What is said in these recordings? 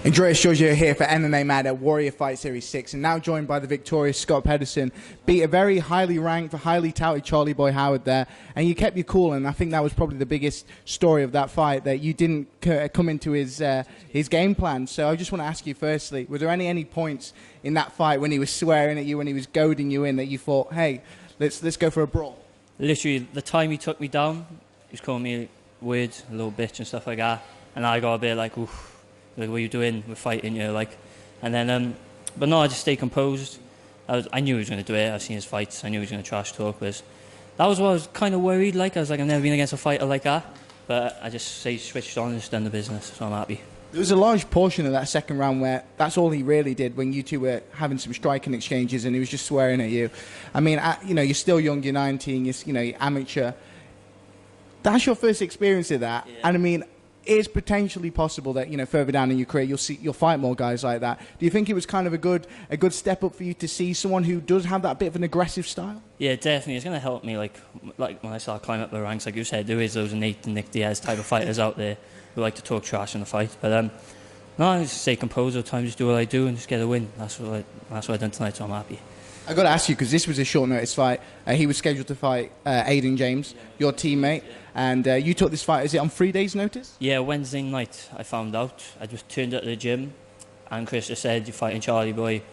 Andreas Giorgio here for MMA Mad at Warrior Fight Series 6, and now joined by the victorious Scott Pedersen. Beat a very highly ranked, highly touted Charlie Boy Howard there, and you kept your cool, and I think that was probably the biggest story of that fight, that you didn't come into his game plan. So I just want to ask you firstly, were there any points in that fight when he was swearing at you, when he was goading you in, that you thought, hey, let's go for a brawl? Literally, the time he took me down, he was calling me weird, a little bitch and stuff like that, and I got a bit like, oof. Like, what are you doing? We're fighting, you know, like. And then, but no, I just stayed composed. I knew he was going to do it. I've seen his fights. I knew he was going to trash talk. But that was what I was kind of worried. Like, I was like, I've never been against a fighter like that. But I just switched on and just done the business. So I'm happy. There was a large portion of that second round where that's all he really did, when you two were having some striking exchanges and he was just swearing at you. I mean, you know, you're still young. You're 19. You're amateur. That's your first experience of that. Yeah. And I mean, it's potentially possible that, you know, further down in your career you'll fight more guys like that. Do you think it was kind of a good step up for you to see someone who does have that bit of an aggressive style? Yeah, definitely. It's going to help me, like when I start climbing up the ranks, like you said, there is those Nate and Nick Diaz type of fighters out there who like to talk trash in the fight. But no, I just stay composed all the time, just do what I do and just get a win. That's what I've done tonight, so I'm happy. I got to ask you, because this was a short notice fight. He was scheduled to fight Aiden James, your teammate, and you took this fight, is it on 3 days' notice? Yeah, Wednesday night I found out. I just turned up to the gym and Chris just said, you're fighting Charlie Boy,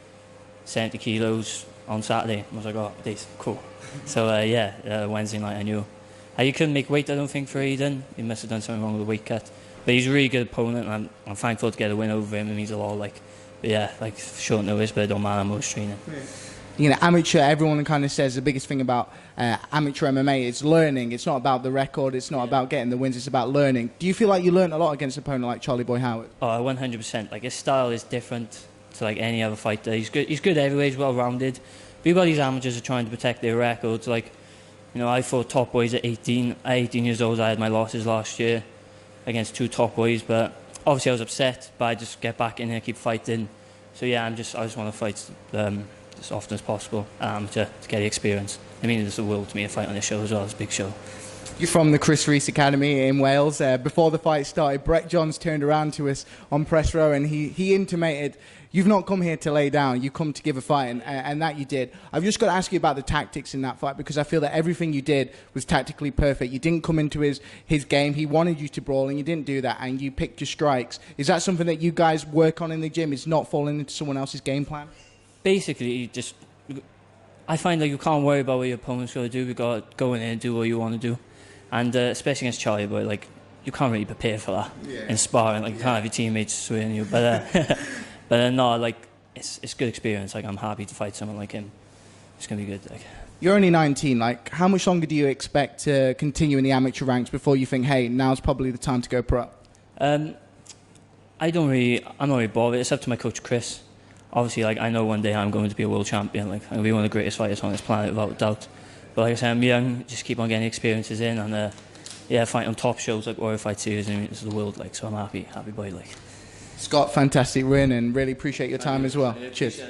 70 kilos on Saturday. I was like, oh, days, cool. So Wednesday night I knew. You couldn't make weight, I don't think, for Aiden. He must have done something wrong with the weight cut. But he's a really good opponent, and I'm thankful to get a win over him. It means a lot. Like, yeah, like short notice, but it don't matter, I'm always training. Yeah. You know, amateur, everyone kind of says the biggest thing about amateur MMA is learning. It's not about the record. It's not about getting the wins. It's about learning. Do you feel like you learned a lot against an opponent like Charlie Boy Howard? Oh, 100%. Like, his style is different to like any other fighter. He's good everywhere. He's well-rounded. But all these amateurs are trying to protect their records. Like, you know, I fought top boys at 18. At 18 years old, I had my losses last year against 2 top boys. But obviously I was upset, but I just get back in there, keep fighting. So yeah, I just want to fight as often as possible to get the experience. I mean, it's the world to me, a fight on this show as well. It's a big show. You're from the Chris Rees Academy in Wales. Before the fight started, Brett Johns turned around to us on press row and he intimated, you've not come here to lay down, you've come to give a fight, and that you did. I've just got to ask you about the tactics in that fight, because I feel that everything you did was tactically perfect. You didn't come into his game. He wanted you to brawl and you didn't do that, and you picked your strikes. Is that something that you guys work on in the gym, is not falling into someone else's game plan? Basically, I find that you can't worry about what your opponent's going to do. You've got to go in there and do what you want to do. And especially against Charlie Boy, like, you can't really prepare for that in sparring. Like, you can't have your teammates swearing you. But no, like, it's good experience. Like, I'm happy to fight someone like him. It's going to be good. Like. You're only 19. Like, how much longer do you expect to continue in the amateur ranks before you think, hey, now's probably the time to go pro? I'm not really bothered. It's up to my coach, Chris. Obviously, like, I know one day I'm going to be a world champion. Like, I'm going to be one of the greatest fighters on this planet, without a doubt. But like I said, I'm young. Just keep on getting experiences in, and fight on top shows like Warrior Fight Series. I mean, it's the world, like, so I'm happy boy, like. Scott, fantastic win, and really appreciate your time as well. Cheers.